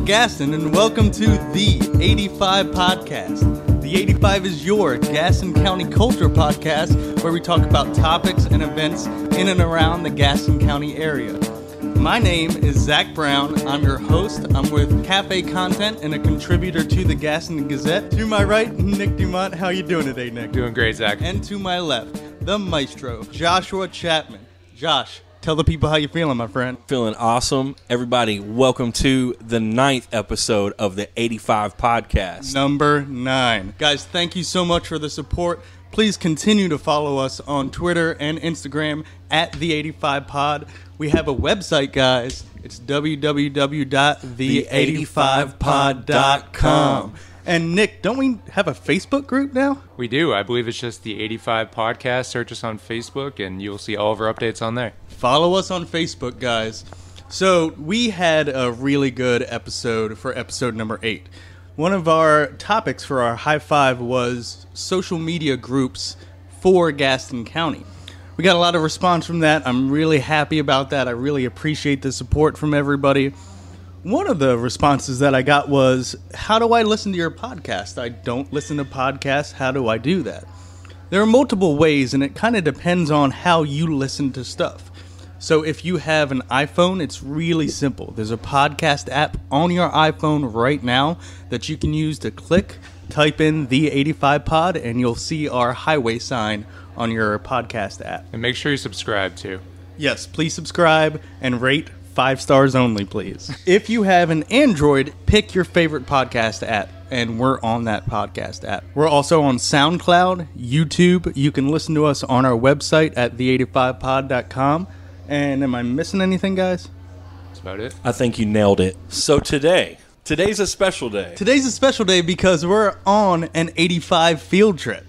Gaston, and welcome to the 85 Podcast. The 85 is your Gaston County culture podcast where we talk about topics and events in and around the Gaston County area. My name is Zach Brown. I'm your host. I'm with Cafe Content and a contributor to the Gaston Gazette. To my right, Nick Dumont. How you doing today, Nick? Doing great, Zach. And to my left, the maestro, Joshua Chapman. Josh, tell the people how you're feeling, my friend. Feeling awesome. Everybody, welcome to the 9th episode of the 85 Podcast. Number 9. Guys, thank you so much for the support. Please continue to follow us on Twitter and Instagram at the85pod. We have a website, guys. It's www.the85pod.com. And Nick, don't we have a Facebook group now? We do. I believe it's just the 85 Podcast. Search us on Facebook, and you'll see all of our updates on there. Follow us on Facebook, guys. So we had a really good episode for episode number 8. One of our topics for our high five was social media groups for Gaston County. We got a lot of response from that. I'm really happy about that. I really appreciate the support from everybody. One of the responses that I got was, how do I listen to your podcast? I don't listen to podcasts. How do I do that? There are multiple ways, and it kind of depends on how you listen to stuff. So if you have an iPhone, it's really simple. There's a podcast app on your iPhone right now that you can use to type in the 85 pod, and you'll see our highway sign on your podcast app. And make sure you subscribe, too. Yes, please subscribe and rate 5 stars only, please. If you have an Android, pick your favorite podcast app, and we're on that podcast app. We're also on SoundCloud, YouTube. You can listen to us on our website at the85pod.com. And am I missing anything, guys? That's about it. I think you nailed it. So today's a special day. Today's a special day because we're on an 85 field trip.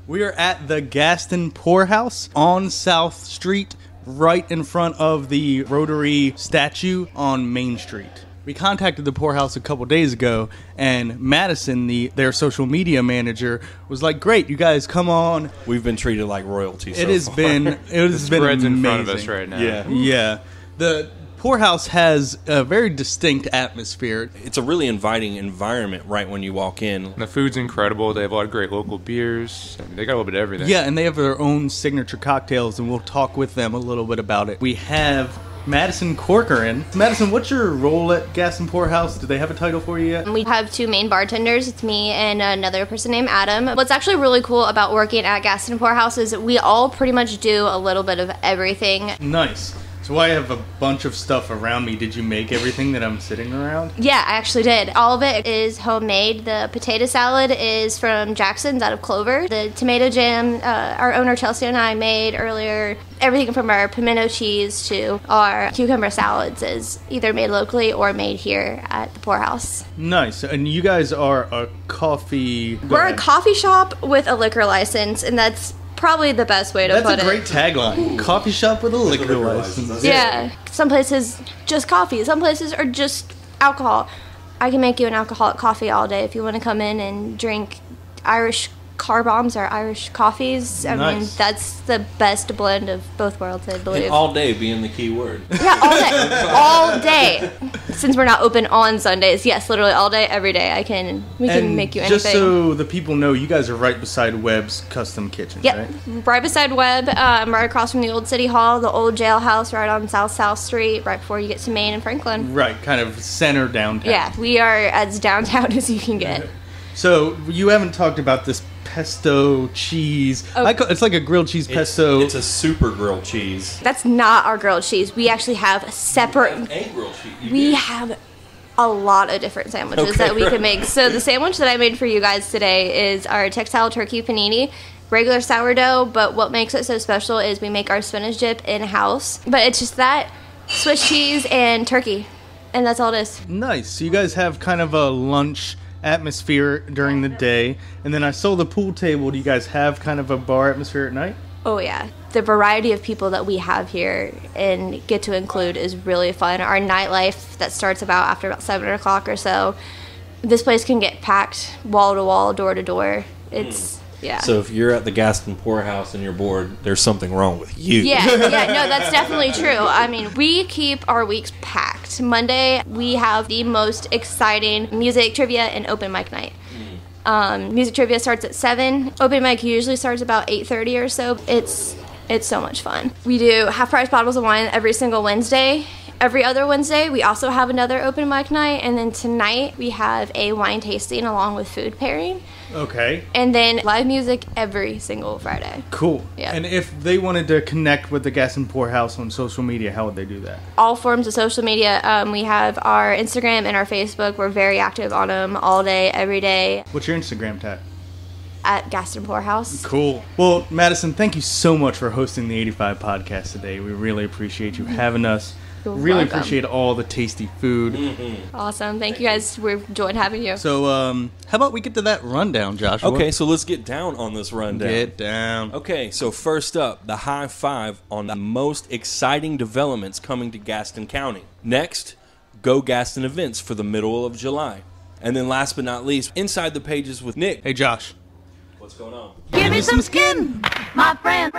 We are at the Gaston Poorhouse on South Street, right in front of the Rotary statue on Main Street. We contacted the Poorhouse a couple days ago, and Madison, their social media manager, was like, "Great, you guys come on." We've been treated like royalty. It has been Bread's amazing. in front of us right now. Yeah. The Poorhouse has a very distinct atmosphere. It's a really inviting environment right when you walk in. And the food's incredible. They have a lot of great local beers. I mean, they got a little bit of everything. Yeah, and they have their own signature cocktails, and we'll talk with them a little bit about it. We have Madison Corcoran. Madison, what's your role at Gaston Poorhouse? Do they have a title for you yet? We have 2 main bartenders. It's me and another person named Adam. What's actually really cool about working at Gaston Poorhouse is we all pretty much do a little bit of everything. Nice. So I have a bunch of stuff around me. Did you make everything that I'm sitting around? Yeah, I actually did. All of it is homemade. The potato salad is from Jackson's out of Clover. The tomato jam, our owner Chelsea and I made earlier. Everything from our pimento cheese to our cucumber salads is either made locally or made here at the Poorhouse. Nice. And you guys are a coffee... We're a coffee shop with a liquor license, and that's probably the best way to put it. That's a great tagline. Coffee shop with a liquor license. Yeah. Some places just coffee. Some places are just alcohol. I can make you an alcoholic coffee all day if you want to come in and drink Irish car bombs or Irish coffees. I mean, that's the best blend of both worlds, I believe. And all day being the key word. Yeah, all day. All day. Since we're not open on Sundays, yes, literally all day, every day. We can make you anything. Just so the people know, you guys are right beside Webb's Custom Kitchen, right? Right beside Webb, right across from the old City Hall, the old jailhouse, right on South Street, right before you get to Main and Franklin. Right, kind of center downtown. Yeah, we are as downtown as you can get. So, you haven't talked about this pesto cheese. Oh. It's like a grilled cheese pesto. It's a super grilled cheese. That's not our grilled cheese. We actually have separate... We have a lot of different sandwiches that we can make. So the sandwich that I made for you guys today is our textile turkey panini. Regular sourdough, but what makes it so special is we make our spinach dip in-house. But it's just that, Swiss cheese, and turkey. And that's all it is. Nice. So you guys have kind of a lunch atmosphere during the day, and then I saw the pool table. Do you guys have kind of a bar atmosphere at night? Oh yeah, the variety of people that we have here and get to include is really fun. Our nightlife that starts after about 7 o'clock or so, this place can get packed wall to wall, door to door. It's Yeah. So if you're at the Gaston Poorhouse and you're bored, there's something wrong with you. Yeah, no, that's definitely true. I mean, we keep our weeks packed. Monday, we have the most exciting music, trivia, and open mic night. Music trivia starts at 7. Open mic usually starts about 8:30 or so. It's so much fun. We do half-price bottles of wine every single Wednesday. Every other Wednesday, we also have another open mic night, and then tonight we have a wine tasting along with food pairing. Okay. And then live music every single Friday. Cool. Yeah. And if they wanted to connect with the Gaston Poorhouse on social media, how would they do that? All forms of social media. We have our Instagram and our Facebook. We're very active on them all day, every day. What's your Instagram tag? At Gaston Poorhouse. Cool. Well, Madison, thank you so much for hosting the 85 podcast today. We really appreciate you having us. You're really welcome. appreciate all the tasty food. Awesome. Thank you guys. We've enjoyed having you. So, how about we get to that rundown, Joshua? Okay, so let's get down on this rundown. Get down. Okay, so first up, the high five on the most exciting developments coming to Gaston County. Next, Go Gaston events for the middle of July. And then last but not least, Inside the Pages with Nick. Hey, Josh. What's going on? Give me some skin, my friend.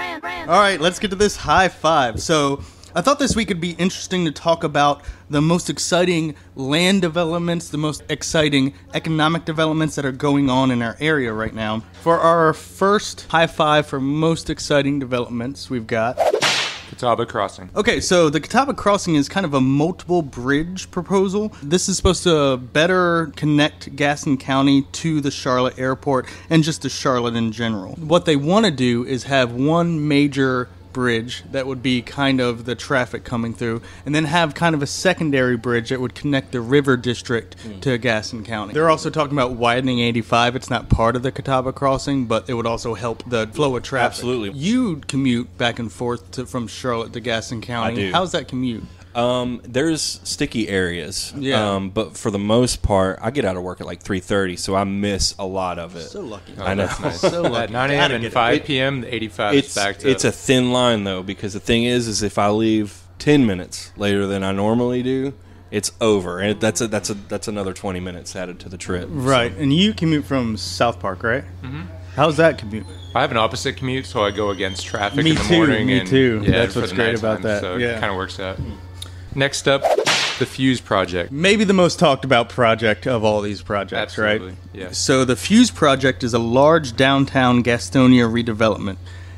All right, let's get to this high five. So, I thought this week would be interesting to talk about the most exciting land developments, the most exciting economic developments that are going on in our area right now. For our first high five for most exciting developments, we've got... Catawba Crossing. Okay, so the Catawba Crossing is kind of a multiple bridge proposal. This is supposed to better connect Gaston County to the Charlotte airport and just to Charlotte in general. What they want to do is have one major bridge that would be kind of the traffic coming through, and then have kind of a secondary bridge that would connect the river district to Gaston County. They're also talking about widening 85. It's not part of the Catawba Crossing, but it would also help the flow of traffic. Absolutely. You commute back and forth from Charlotte to Gaston County. I do. How's that commute? There's sticky areas. Yeah. But for the most part, I get out of work at like 3:30, so I miss a lot of it. So lucky. Oh, I know. that's nice. So lucky. At 9 a.m. Gotta and get it. 5 p.m., the 85 is back to... It's a thin line though, because the thing is if I leave 10 minutes later than I normally do, it's over, and that's another 20 minutes added to the trip. Right, and you commute from South Park, right? Mm-hmm. How's that commute? I have an opposite commute, so I go against traffic Me in the too, morning. me and, too. Yeah, That's for what's the great about nighttime, that, So yeah. it kind of works out. Next up, the Fuse Project. Maybe the most talked about project of all these projects, Absolutely, right? yeah. So the Fuse Project is a large downtown Gastonia redevelopment.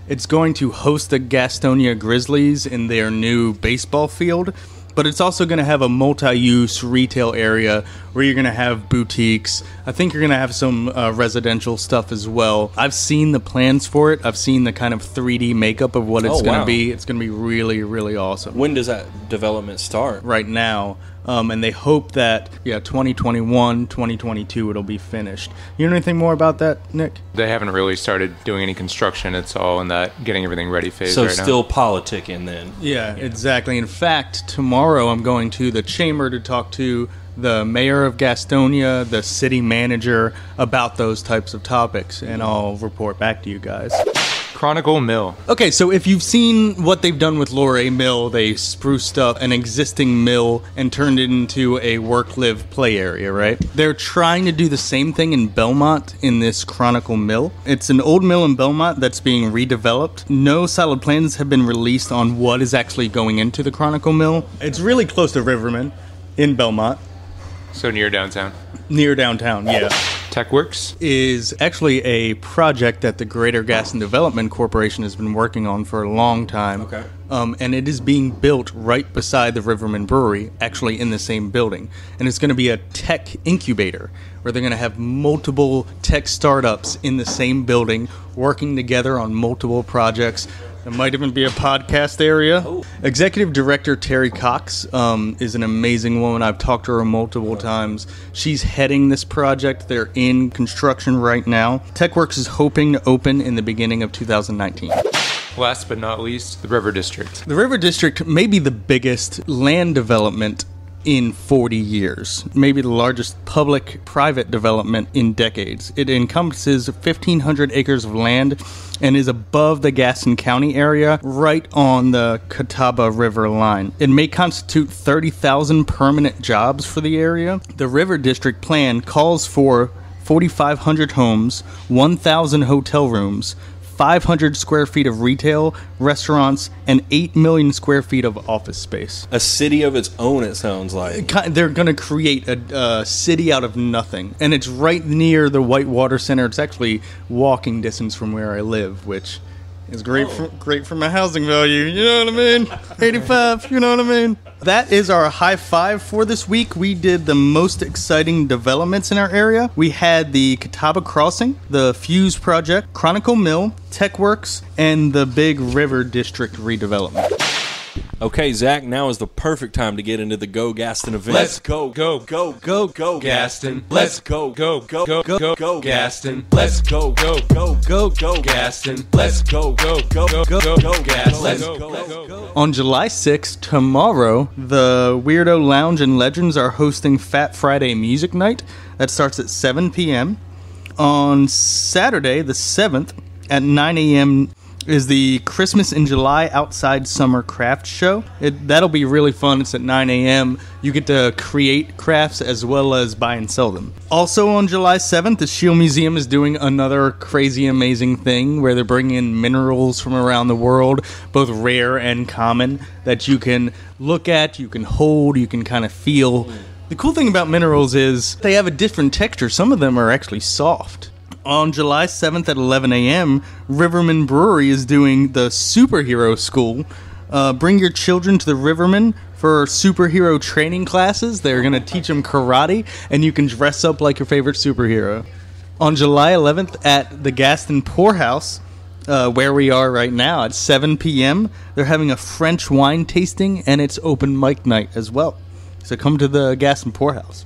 It's going to host the Gastonia Grizzlies in their new baseball field, but it's also going to have a multi-use retail area where you're going to have boutiques. I think you're going to have some residential stuff as well. I've seen the plans for it. I've seen the kind of 3D makeup of what it's Oh, going to wow. be. It's going to be really, really awesome. When does that development start? Right now, and they hope that 2021, 2022 it'll be finished. You know anything more about that, Nick? They haven't really started doing any construction. It's all in that getting everything ready phase So right still politicking then. Yeah, exactly. In fact, tomorrow I'm going to the chamber to talk to the mayor of Gastonia, the city manager, about those types of topics, and I'll report back to you guys. now. Chronicle Mill. Okay, so if you've seen what they've done with Loray Mill, they spruced up an existing mill and turned it into a work-live-play area, right? They're trying to do the same thing in Belmont in this Chronicle Mill. It's an old mill in Belmont that's being redeveloped. No solid plans have been released on what is actually going into the Chronicle Mill. It's really close to Riverman in Belmont, So near downtown. near downtown, yeah. TechWorks. Is actually a project that the Greater Gaston Development Corporation has been working on for a long time. Okay. And it is being built right beside the Riverman Brewery, actually in the same building. And it's going to be a tech incubator where they're going to have multiple tech startups in the same building working together on multiple projects. There might even be a podcast area. Oh. Executive Director Terry Cox is an amazing woman. I've talked to her multiple times. She's heading this project. They're in construction right now. TechWorks is hoping to open in the beginning of 2019. Last but not least, the River District. The River District may be the biggest land development in 40 years, maybe the largest public-private development in decades. It encompasses 1,500 acres of land and is above the Gaston County area, right on the Catawba River line. It may constitute 30,000 permanent jobs for the area. The River District plan calls for 4,500 homes, 1,000 hotel rooms, 500 square feet of retail, restaurants, and 8 million square feet of office space. A city of its own, it sounds like. They're going to create a city out of nothing. And it's right near the Whitewater Center. It's actually walking distance from where I live, which is great for my housing value. You know what I mean? 85, you know what I mean? That is our high five for this week. We did the most exciting developments in our area. We had the Catawba Crossing, the Fuse Project, Chronicle Mill, TechWorks, and the Big River District redevelopment. Okay, Zach, now is the perfect time to get into the Go Gaston event. Let's go, Gaston. Let's go, Gaston. Let's go, Gaston. Let's go, Gaston. Let's go. On July 6th, tomorrow, the Weirdo Lounge and Legends are hosting Fat Friday Music Night. That starts at 7 p.m. On Saturday, the 7th, at 9 a.m., is the Christmas in July Outside Summer Craft Show. That'll be really fun. It's at 9 a.m. You get to create crafts as well as buy and sell them. Also on July 7th, the Shield Museum is doing another crazy amazing thing where they're bringing in minerals from around the world, both rare and common, that you can look at, you can hold, you can kind of feel. The cool thing about minerals is they have a different texture. Some of them are actually soft. On July 7th at 11 a.m., Riverman Brewery is doing the Superhero School. Bring your children to the Riverman for superhero training classes. They're going to teach them karate, and you can dress up like your favorite superhero. On July 11th at the Gaston Poorhouse, where we are right now, at 7 p.m., they're having a French wine tasting, and it's open mic night as well. So come to the Gaston Poorhouse.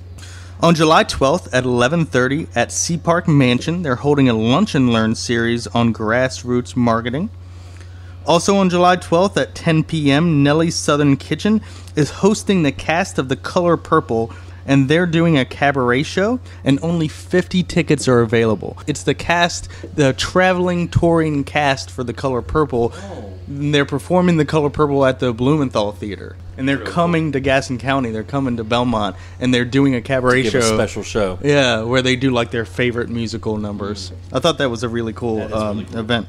On July 12th at 11:30 at Sea Park Mansion, they're holding a Lunch and Learn series on grassroots marketing. Also on July 12th at 10 p.m., Nellie's Southern Kitchen is hosting the cast of The Color Purple, and they're doing a cabaret show, and only 50 tickets are available. It's the cast, the traveling, touring cast for The Color Purple. They're performing The Color Purple at the Blumenthal Theater. And they're coming to Gaston County. They're coming to Belmont. And they're doing a cabaret show. A special show. Yeah, where they do like their favorite musical numbers. I thought that was a really cool, event.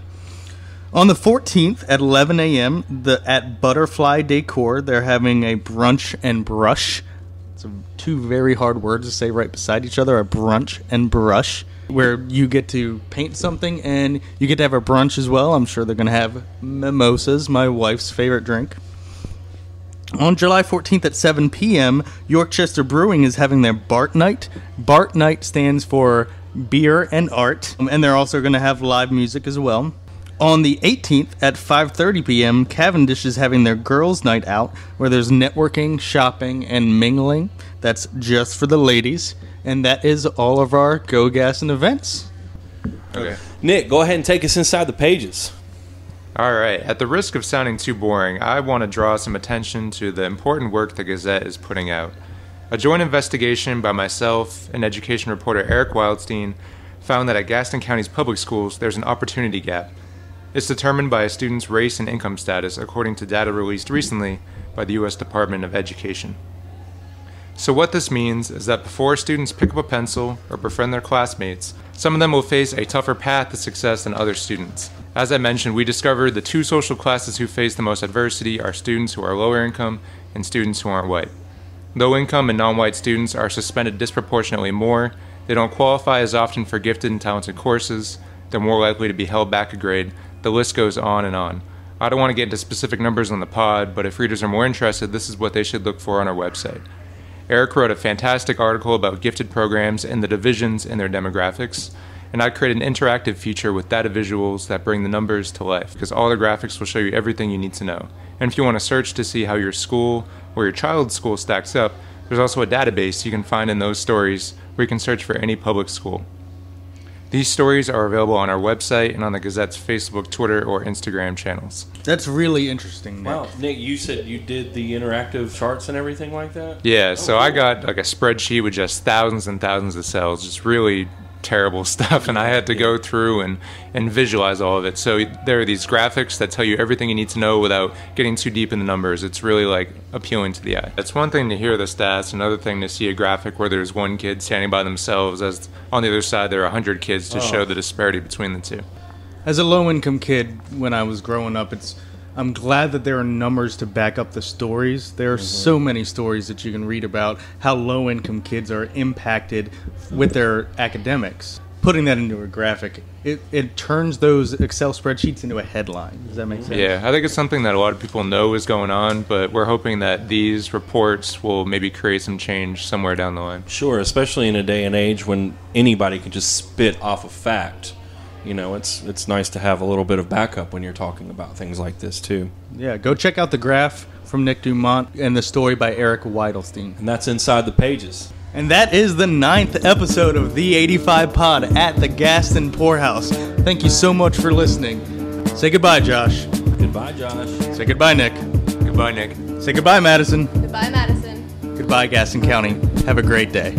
On the 14th at 11 a.m., at Butterfly Decor, they're having a brunch and brush. It's two very hard words to say right beside each other, a brunch and brush, where you get to paint something and you get to have a brunch as well. I'm sure they're going to have mimosas, my wife's favorite drink. On July 14th at 7 p.m., Yorkchester Brewing is having their Bart Night. Bart Night stands for beer and art, and they're also going to have live music as well. On the 18th at 5:30 p.m., Cavendish is having their Girls' Night Out, where there's networking, shopping, and mingling. That's just for the ladies. And that is all of our Go Gaston events. Okay. Nick, go ahead and take us inside the pages. All right. At the risk of sounding too boring, I want to draw some attention to the important work the Gazette is putting out. A joint investigation by myself and education reporter Eric Wildstein found that at Gaston County's public schools, there's an opportunity gap. It's determined by a student's race and income status, according to data released recently by the U.S. Department of Education. So what this means is that before students pick up a pencil or befriend their classmates, some of them will face a tougher path to success than other students. As I mentioned, we discovered the two social classes who face the most adversity are students who are lower income and students who aren't white. Low income and non-white students are suspended disproportionately more, they don't qualify as often for gifted and talented courses, they're more likely to be held back a grade, the list goes on and on. I don't want to get into specific numbers on the pod, but if readers are more interested, this is what they should look for on our website. Eric wrote a fantastic article about gifted programs and the divisions in their demographics, and I created an interactive feature with data visuals that bring the numbers to life, because all the graphics will show you everything you need to know. And if you want to search to see how your school or your child's school stacks up, there's also a database you can find in those stories where you can search for any public school. These stories are available on our website and on the Gazette's Facebook, Twitter, or Instagram channels. That's really interesting, Nick. Wow, Nick, you said you did the interactive charts and everything like that? Yeah, so I got like a spreadsheet with just thousands and thousands of cells, just really terrible stuff, and I had to go through and visualize all of it. So there are these graphics that tell you everything you need to know without getting too deep in the numbers. It's really like appealing to the eye. It's one thing to hear the stats, another thing to see a graphic where there's one kid standing by themselves as on the other side there are 100 kids to show the disparity between the two. As a low-income kid, when I was growing up, I'm glad that there are numbers to back up the stories. There are so many stories that you can read about how low-income kids are impacted with their academics. Putting that into a graphic, it turns those Excel spreadsheets into a headline. Does that make sense? Yeah, I think it's something that a lot of people know is going on, but we're hoping that these reports will maybe create some change somewhere down the line. Sure, especially in a day and age when anybody can just spit off a fact. You know, it's nice to have a little bit of backup when you're talking about things like this, too. Yeah, go check out the graph from Nick Dumont and the story by Eric Weidelstein. And that's inside the pages. And that is the 9th episode of the 85 Pod at the Gaston Poorhouse. Thank you so much for listening. Say goodbye, Josh. Goodbye, Josh. Say goodbye, Nick. Goodbye, Nick. Say goodbye, Madison. Goodbye, Madison. Goodbye, Gaston County. Have a great day.